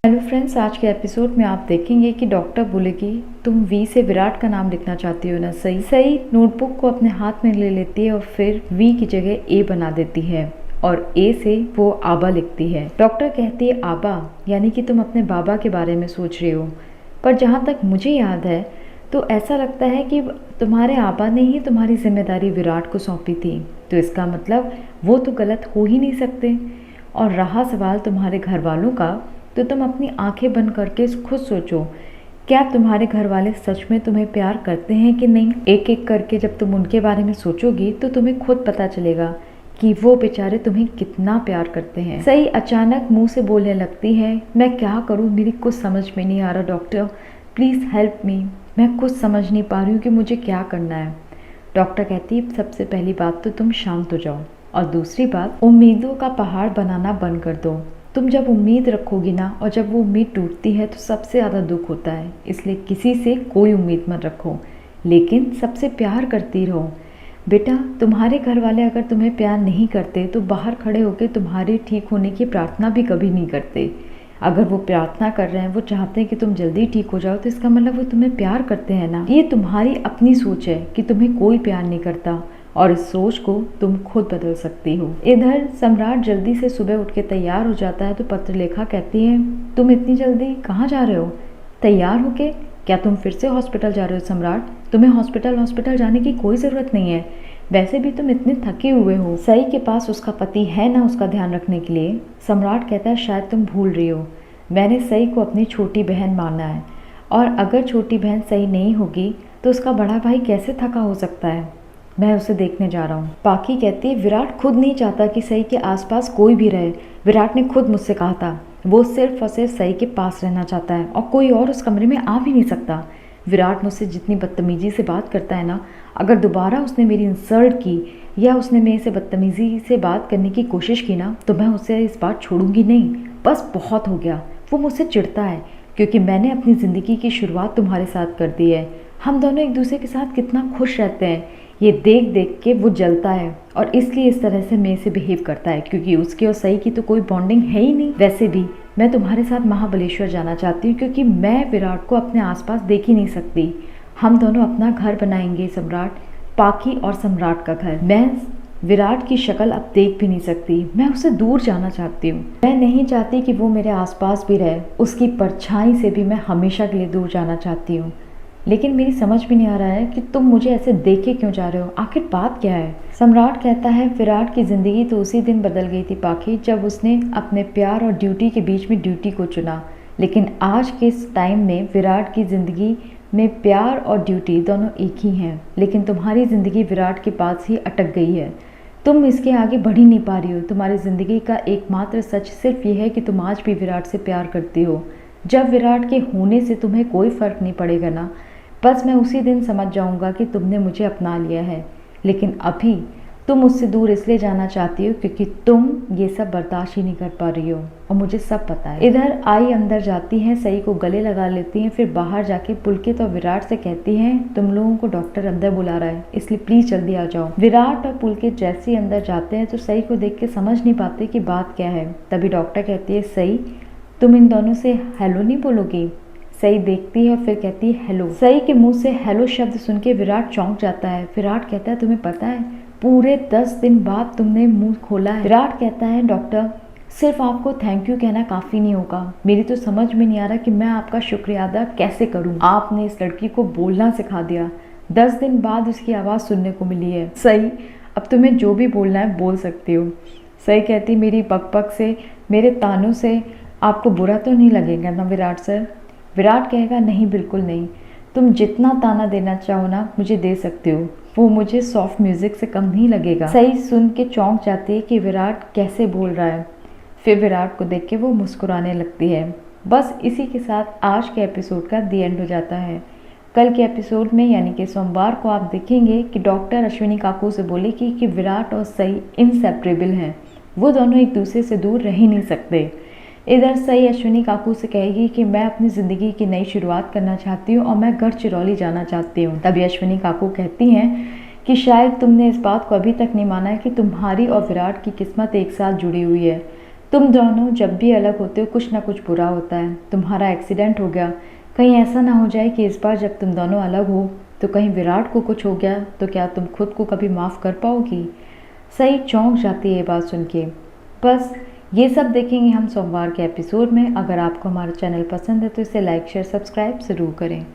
Hello friends, आज के episode में आप देखेंगे कि डॉक्टर बोलेगी तुम वी से विराट का नाम लिखना चाहती हो ना। सही सही नोटबुक को अपने हाथ में ले लेती है और फिर वी की जगह ए बना देती है और ए से वो आबा लिखती है। डॉक्टर कहती है आबा यानी कि तुम अपने बाबा के बारे में सोच रही हो, पर जहाँ तक मुझे याद है तो ऐसा लगता है कि तुम्हारे आबा ने ही तुम्हारी जिम्मेदारी विराट को सौंपी थी, तो इसका मतलब वो तो गलत हो ही नहीं सकते। और रहा सवाल तुम्हारे घर वालों का, तो तुम अपनी आंखें बंद करके खुद सोचो, क्या तुम्हारे घर वाले सच में तुम्हें प्यार करते हैं कि नहीं। एक एक करके जब तुम उनके बारे में सोचोगी तो तुम्हें खुद पता चलेगा कि वो बेचारे तुम्हें कितना प्यार करते हैं। सही अचानक मुंह से बोलने लगती है, मैं क्या करूं, मेरी कुछ समझ में नहीं आ रहा डॉक्टर, प्लीज़ हेल्प मी, मैं कुछ समझ नहीं पा रही हूँ कि मुझे क्या करना है। डॉक्टर कहती है सबसे पहली बात तो तुम शांत हो जाओ, और दूसरी बात उम्मीदों का पहाड़ बनाना बंद कर दो। तुम जब उम्मीद रखोगी ना, और जब वो उम्मीद टूटती है तो सबसे ज़्यादा दुख होता है, इसलिए किसी से कोई उम्मीद मत रखो, लेकिन सबसे प्यार करती रहो। बेटा, तुम्हारे घर वाले अगर तुम्हें प्यार नहीं करते तो बाहर खड़े होकर तुम्हारे ठीक होने की प्रार्थना भी कभी नहीं करते। अगर वो प्रार्थना कर रहे हैं, वो चाहते हैं कि तुम जल्दी ठीक हो जाओ, तो इसका मतलब वो तुम्हें प्यार करते हैं ना। ये तुम्हारी अपनी सोच है कि तुम्हें कोई प्यार नहीं करता, और इस सोच को तुम खुद बदल सकती हो। इधर सम्राट जल्दी से सुबह उठ के तैयार हो जाता है तो पत्रलेखा कहती है तुम इतनी जल्दी कहाँ जा रहे हो? तैयार होके? क्या तुम फिर से हॉस्पिटल जा रहे हो सम्राट? तुम्हें हॉस्पिटल जाने की कोई ज़रूरत नहीं है, वैसे भी तुम इतने थके हुए हो। सई के पास उसका पति है ना उसका ध्यान रखने के लिए। सम्राट कहता है शायद तुम भूल रही हो, मैंने सई को अपनी छोटी बहन माना है, और अगर छोटी बहन सही नहीं होगी तो उसका बड़ा भाई कैसे थका हो सकता है। मैं उसे देखने जा रहा हूँ। पाकी कहती है विराट खुद नहीं चाहता कि सई के आसपास कोई भी रहे, विराट ने खुद मुझसे कहा था वो सिर्फ और सिर्फ सई के पास रहना चाहता है और कोई और उस कमरे में आ भी नहीं सकता। विराट मुझसे जितनी बदतमीजी से बात करता है ना, अगर दोबारा उसने मेरी इंसल्ट की या उसने मेरे से बदतमीजी से बात करने की कोशिश की ना, तो मैं उसे इस बार छोड़ूंगी नहीं। बस बहुत हो गया, वो मुझसे चिढ़ता है क्योंकि मैंने अपनी ज़िंदगी की शुरुआत तुम्हारे साथ कर दी है। हम दोनों एक दूसरे के साथ कितना खुश रहते हैं, ये देख देख के वो जलता है और इसलिए इस तरह से मेरे से बिहेव करता है, क्योंकि उसकी और सई की तो कोई बॉन्डिंग है ही नहीं। वैसे भी मैं तुम्हारे साथ महाबलेश्वर जाना चाहती हूँ क्योंकि मैं विराट को अपने आसपास देख ही नहीं सकती। हम दोनों अपना घर बनाएंगे सम्राट, पाकी और सम्राट का घर। मैं विराट की शक्ल अब देख भी नहीं सकती, मैं उससे दूर जाना चाहती हूँ। मैं नहीं चाहती कि वो मेरे आसपास भी रहे, उसकी परछाई से भी मैं हमेशा के लिए दूर जाना चाहती हूँ। लेकिन मेरी समझ भी नहीं आ रहा है कि तुम मुझे ऐसे देखे क्यों जा रहे हो, आखिर बात क्या है। सम्राट कहता है विराट की ज़िंदगी तो उसी दिन बदल गई थी पाखी, जब उसने अपने प्यार और ड्यूटी के बीच में ड्यूटी को चुना। लेकिन आज के इस टाइम में विराट की ज़िंदगी में प्यार और ड्यूटी दोनों एक ही हैं, लेकिन तुम्हारी ज़िंदगी विराट के पास ही अटक गई है। तुम इसके आगे बढ़ ही नहीं पा रही हो। तुम्हारी ज़िंदगी का एकमात्र सच सिर्फ ये है कि तुम आज भी विराट से प्यार करती हो। जब विराट के होने से तुम्हें कोई फ़र्क नहीं पड़ेगा ना, बस मैं उसी दिन समझ जाऊंगा कि तुमने मुझे अपना लिया है। लेकिन अभी तुम मुझसे दूर इसलिए जाना चाहती हो क्योंकि तुम ये सब बर्दाश्त ही नहीं कर पा रही हो, और मुझे सब पता है। इधर आई अंदर जाती हैं, सई को गले लगा लेती हैं, फिर बाहर जाके पुलकित और विराट से कहती हैं तुम लोगों को डॉक्टर अंदर बुला रहा है, इसलिए प्लीज जल्दी आ जाओ। विराट और पुलकित जैसे ही अंदर जाते हैं तो सई को देख के समझ नहीं पाते कि बात क्या है। तभी डॉक्टर कहती है सई, तुम इन दोनों से हेलो नहीं बोलोगी। सई देखती है और फिर कहती है हेलो। सई के मुंह से हेलो शब्द सुन के विराट चौंक जाता है। विराट कहता है तुम्हें पता है पूरे 10 दिन बाद तुमने मुंह खोला है। विराट कहता है डॉक्टर सिर्फ आपको थैंक यू कहना काफ़ी नहीं होगा, मेरी तो समझ में नहीं आ रहा कि मैं आपका शुक्रिया अदा कैसे करूं। आपने इस लड़की को बोलना सिखा दिया, 10 दिन बाद उसकी आवाज़ सुनने को मिली है। सई, अब तुम्हें जो भी बोलना है बोल सकती हो। सई कहती मेरी पक से, मेरे तानों से आपको बुरा तो नहीं लगेगा ना विराट सर। विराट कहेगा नहीं बिल्कुल नहीं, तुम जितना ताना देना चाहो ना मुझे दे सकते हो, वो मुझे सॉफ्ट म्यूजिक से कम नहीं लगेगा। सही सुन के चौंक जाती है कि विराट कैसे बोल रहा है। फिर विराट को देख के वो मुस्कुराने लगती है। बस इसी के साथ आज के एपिसोड का दी एंड हो जाता है। कल के एपिसोड में यानी कि सोमवार को आप देखेंगे कि डॉक्टर अश्विनी काकू से बोलेगी कि विराट और सई इनसेपरेबल हैं, वो दोनों एक दूसरे से दूर रह ही नहीं सकते। इधर सई अश्विनी काकू से कहेगी कि मैं अपनी ज़िंदगी की नई शुरुआत करना चाहती हूँ और मैं गढ़चिरौली जाना चाहती हूँ। तभी अश्विनी काकू कहती हैं कि शायद तुमने इस बात को अभी तक नहीं माना है कि तुम्हारी और विराट की किस्मत एक साथ जुड़ी हुई है। तुम दोनों जब भी अलग होते हो कुछ ना कुछ बुरा होता है। तुम्हारा एक्सीडेंट हो गया, कहीं ऐसा ना हो जाए कि इस बार जब तुम दोनों अलग हो तो कहीं विराट को कुछ हो गया तो क्या तुम खुद को कभी माफ़ कर पाओगी। सही चौंक जाती है ये बात सुन के। बस ये सब देखेंगे हम सोमवार के एपिसोड में। अगर आपको हमारा चैनल पसंद है तो इसे लाइक शेयर सब्सक्राइब ज़रूर करें।